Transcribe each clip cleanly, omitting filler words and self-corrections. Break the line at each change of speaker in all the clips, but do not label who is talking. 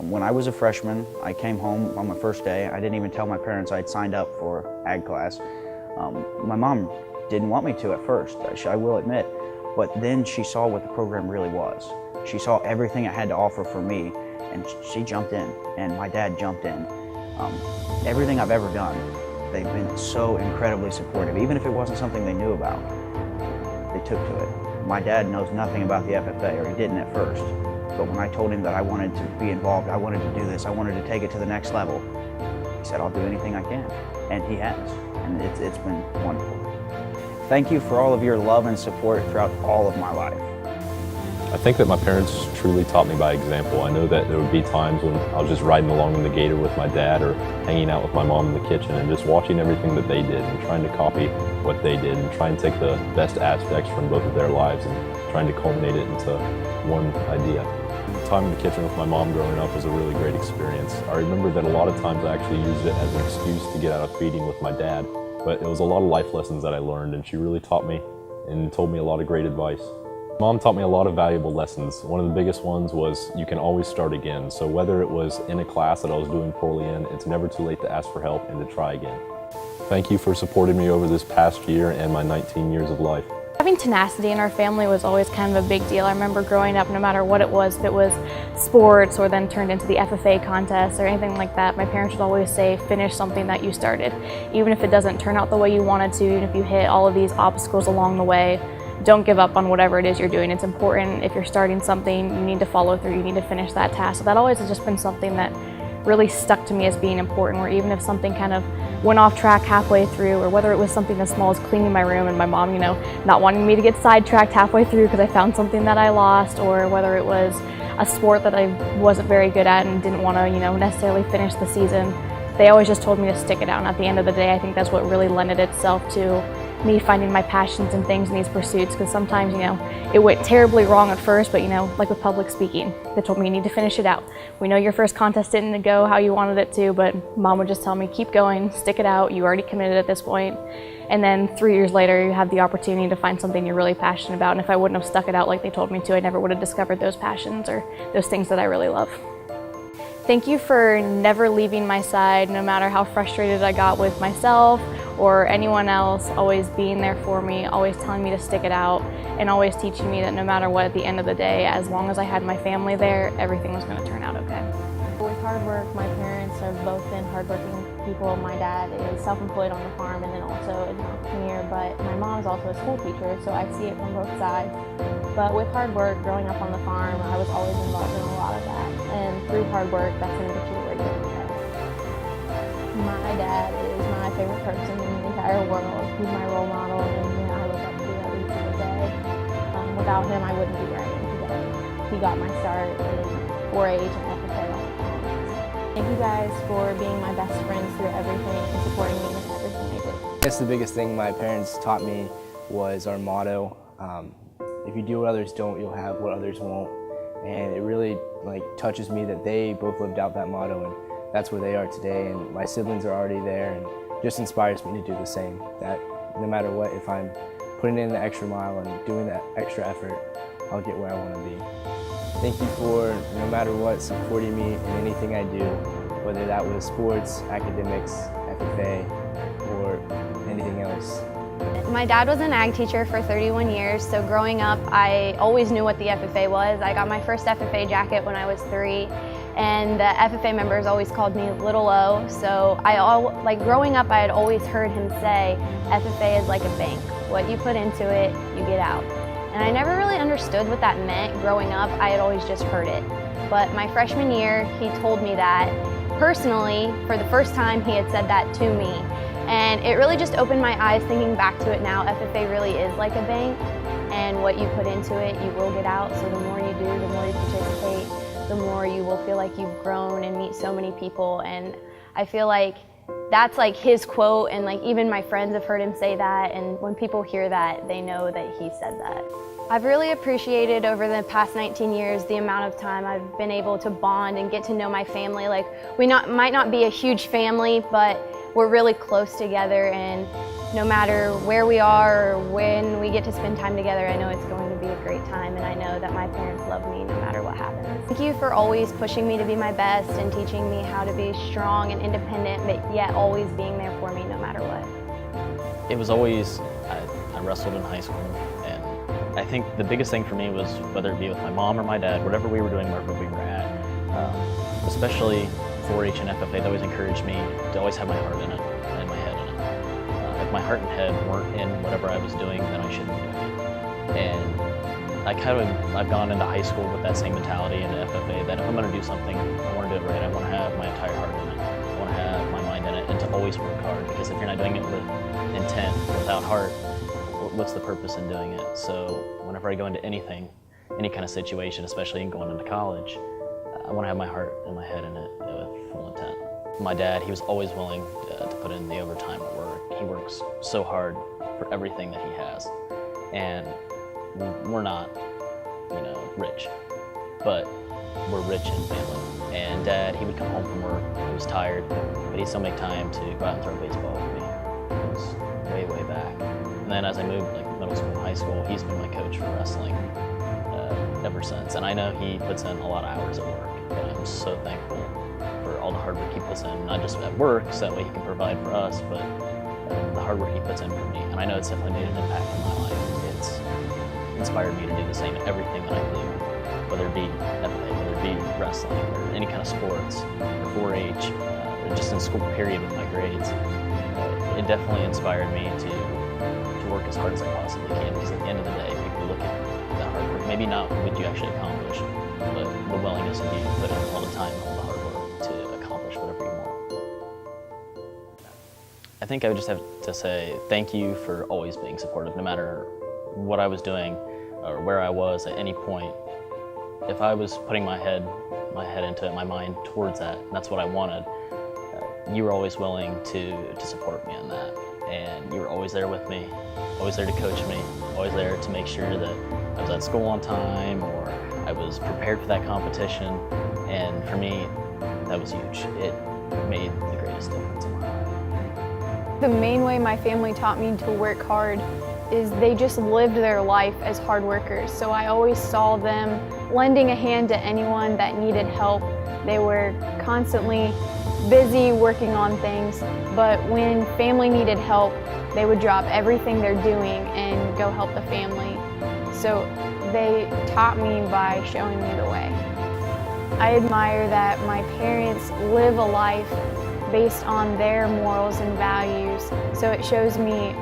When I was a freshman, I came home on my first day. I didn't even tell my parents I'd signed up for ag class. My mom didn't want me to at first, I will admit, but then she saw what the program really was. She saw everything it had to offer for me, and she jumped in, and my dad jumped in. Everything I've ever done, they've been so incredibly supportive. Even if it wasn't something they knew about, they took to it. My dad knows nothing about the FFA, or he didn't at first. But when I told him that I wanted to be involved, I wanted to do this, I wanted to take it to the next level, he said, I'll do anything I can. And he has. And it's been wonderful. Thank you for all of your love and support throughout all of my life.
I think that my parents truly taught me by example. I know that there would be times when I was just riding along in the gator with my dad or hanging out with my mom in the kitchen and just watching everything that they did and trying to copy what they did and try and take the best aspects from both of their lives and trying to culminate it into one idea. The time in the kitchen with my mom growing up was a really great experience. I remember that a lot of times I actually used it as an excuse to get out of feeding with my dad, but it was a lot of life lessons that I learned, and she really taught me and told me a lot of great advice. Mom taught me a lot of valuable lessons. One of the biggest ones was you can always start again. So whether it was in a class that I was doing poorly in, it's never too late to ask for help and to try again. Thank you for supporting me over this past year and my 19 years of life.
Having tenacity in our family was always kind of a big deal. I remember growing up, no matter what it was, if it was sports or then turned into the FFA contest or anything like that, my parents would always say, finish something that you started. Even if it doesn't turn out the way you wanted to, even if you hit all of these obstacles along the way, don't give up on whatever it is you're doing. It's important. If you're starting something, you need to follow through, you need to finish that task. So that always has just been something that really stuck to me as being important, where even if something kind of went off track halfway through, or whether it was something as small as cleaning my room and my mom, you know, not wanting me to get sidetracked halfway through because I found something that I lost, or whether it was a sport that I wasn't very good at and didn't want to, you know, necessarily finish the season, they always just told me to stick it out. And at the end of the day, I think that's what really lended itself to me finding my passions and things in these pursuits, because sometimes, you know, it went terribly wrong at first, but, you know, like with public speaking, they told me you need to finish it out. We know your first contest didn't go how you wanted it to, but Mom would just tell me, keep going, stick it out, you already committed at this point. And then 3 years later, you have the opportunity to find something you're really passionate about. And if I wouldn't have stuck it out like they told me to, I never would have discovered those passions or those things that I really love. Thank you for never leaving my side, no matter how frustrated I got with myself or anyone else, always being there for me, always telling me to stick it out, and always teaching me that no matter what, at the end of the day, as long as I had my family there, everything was going to turn out okay.
With hard work, my parents have both been hardworking people. My dad is self-employed on the farm and then also an entrepreneur, but my mom is also a school teacher, so I see it from both sides. But with hard work, growing up on the farm, I was always involved in a lot of that. And through hard work, that's going to get you where you want to go. My dad is my favorite person in the entire world. He's my role model, and you know, I look up to every single day. Without him, I wouldn't be where I am today. He got my start in 4-H and FFA. Thank you guys for being my best friends through everything and supporting me in everything I did.
I guess the biggest thing my parents taught me was our motto. If you do what others don't, you'll have what others won't. And it really touches me that they both lived out that motto, and that's where they are today. And my siblings are already there, and just inspires me to do the same. That no matter what, if I'm putting in the extra mile and doing that extra effort, I'll get where I want to be. Thank you for, no matter what, supporting me in anything I do, whether that was sports, academics, FFA, or anything else.
My dad was an ag teacher for 31 years, so growing up I always knew what the FFA was. I got my first FFA jacket when I was 3, and the FFA members always called me Little O, so growing up I had always heard him say, FFA is like a bank. What you put into it, you get out. And I never really understood what that meant growing up. I had always just heard it. But my freshman year, he told me that personally, for the first time, he had said that to me. And it really just opened my eyes thinking back to it now. FFA really is like a bank, and what you put into it, you will get out. So the more you do, the more you participate, the more you will feel like you've grown and meet so many people. And I feel like that's like his quote, and like even my friends have heard him say that, and when people hear that, they know that he said that. I've really appreciated over the past 19 years the amount of time I've been able to bond and get to know my family. Like we might not be a huge family, but we're really close together, and no matter where we are or when we get to spend time together, I know it's going to be a great time, and I know that my parents love me no matter what happens. Thank you for always pushing me to be my best and teaching me how to be strong and independent, but yet always being there for me no matter what.
It was always, I wrestled in high school, and I think the biggest thing for me was whether it be with my mom or my dad, whatever we were doing, wherever we were at, especially 4-H and FFA, they always encouraged me to always have my heart in it and my head in it. If my heart and head weren't in whatever I was doing, then I shouldn't be doing it. And I've gone into high school with that same mentality in the FFA that if I'm going to do something, I want to do it right. I want to have my entire heart in it. I want to have my mind in it, and to always work hard, because if you're not doing it with intent, without heart, what's the purpose in doing it? So whenever I go into anything, any kind of situation, especially in going into college, I want to have my heart and my head in it with full intent. My dad, he was always willing to put in the overtime at work. He works so hard for everything that he has. And we're not, rich, but we're rich in family. And Dad, he would come home from work, he was tired, but he'd still make time to go out and throw baseball with me. It was way, way back. And then as I moved, middle school and high school, he's been my coach for wrestling ever since. And I know he puts in a lot of hours at work, and I'm so thankful for all the hard work he puts in, not just at work, so that way he can provide for us, but the hard work he puts in for me. And I know it's definitely made an impact in my life. It's inspired me to do the same in everything that I do, whether it be FFA, whether it be wrestling, or any kind of sports, or 4-H, or just in school period with my grades. It definitely inspired me to work as hard as I possibly can, because at the end of the day, people look at the hard work, maybe not what you actually accomplish, but the willingness of you to put in all the time and all the hard work to accomplish whatever you want. I think I would just have to say thank you for always being supportive, no matter what I was doing or where I was at any point. If I was putting my head into it, my mind towards that, and that's what I wanted, you were always willing to support me in that. And you were always there with me, always there to coach me, always there to make sure that I was at school on time, or I was prepared for that competition. And for me, that was huge. It made the greatest difference in my life.
The main way my family taught me to work hard is they just lived their life as hard workers. So I always saw them lending a hand to anyone that needed help. They were constantly busy working on things, but when family needed help, they would drop everything they're doing and go help the family. So they taught me by showing me the way. I admire that my parents live a life based on their morals and values, so it shows me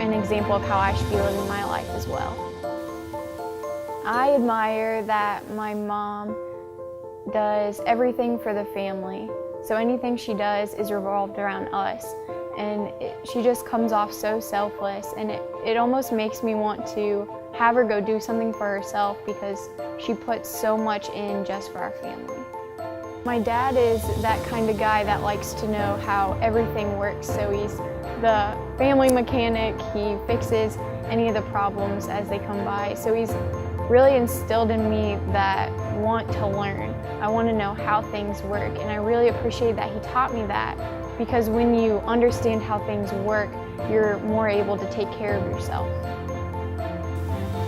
an example of how I should be living my life as well. I admire that my mom does everything for the family, so anything she does is revolved around us, and she just comes off so selfless, and it almost makes me want to have her go do something for herself, because she puts so much in just for our family. My dad is that kind of guy that likes to know how everything works, so he's the family mechanic. He fixes any of the problems as they come by. So he's really instilled in me that want to learn. I want to know how things work, and I really appreciate that he taught me that, because when you understand how things work, you're more able to take care of yourself.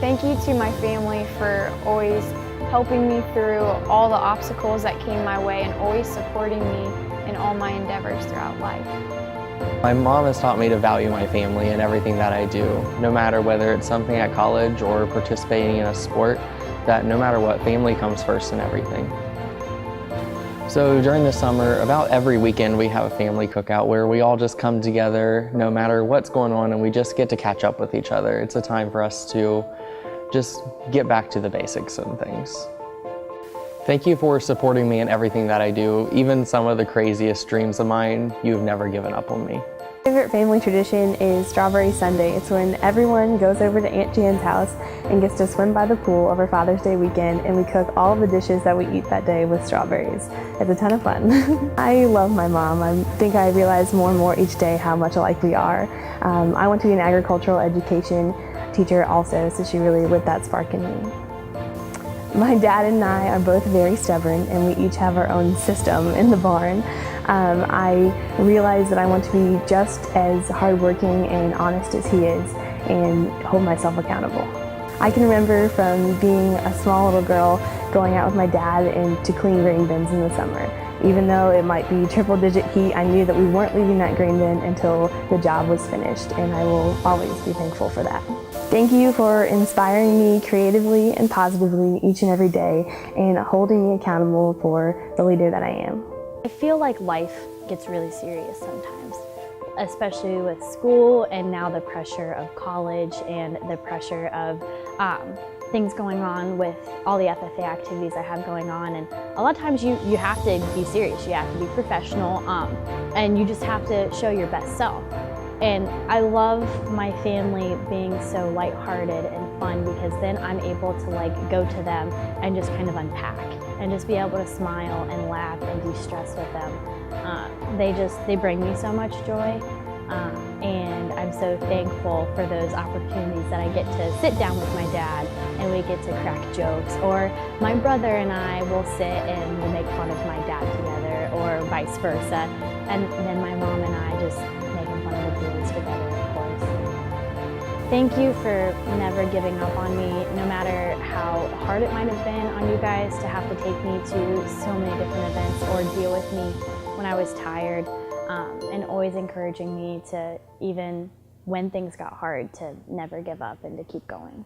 Thank you to my family for always helping me through all the obstacles that came my way and always supporting me in all my endeavors throughout life.
My mom has taught me to value my family and everything that I do, no matter whether it's something at college or participating in a sport, that no matter what, family comes first in everything. So during the summer, about every weekend we have a family cookout where we all just come together no matter what's going on, and we just get to catch up with each other. It's a time for us to just get back to the basics and things. Thank you for supporting me in everything that I do. Even some of the craziest dreams of mine, you've never given up on me.
My favorite family tradition is Strawberry Sunday. It's when everyone goes over to Aunt Jan's house and gets to swim by the pool over Father's Day weekend, and we cook all of the dishes that we eat that day with strawberries. It's a ton of fun. I love my mom. I think I realize more and more each day how much alike we are. I went to be an agricultural education teacher also, so she really lit that spark in me. My dad and I are both very stubborn, and we each have our own system in the barn. I realize that I want to be just as hardworking and honest as he is, and hold myself accountable. I can remember from being a small little girl going out with my dad and to clean grain bins in the summer. Even though it might be triple-digit heat, I knew that we weren't leaving that grain bin until the job was finished, and I will always be thankful for that. Thank you for inspiring me creatively and positively each and every day and holding me accountable for the leader that I am.
I feel like life gets really serious sometimes, especially with school and now the pressure of college and the pressure of things going on with all the FFA activities I have going on. And a lot of times you have to be serious, you have to be professional, and you just have to show your best self. And I love my family being so lighthearted and fun, because then I'm able to go to them and just kind of unpack and just be able to smile and laugh and de-stress with them. They bring me so much joy, and I'm so thankful for those opportunities that I get to sit down with my dad and we get to crack jokes, or my brother and I will sit and we'll make fun of my dad together, or vice versa, and then my mom and I just making fun of the bullies together, of course. Thank you for never giving up on me, no matter how hard it might have been on you guys to have to take me to so many different events or deal with me when I was tired, and always encouraging me to, even when things got hard, to never give up and to keep going.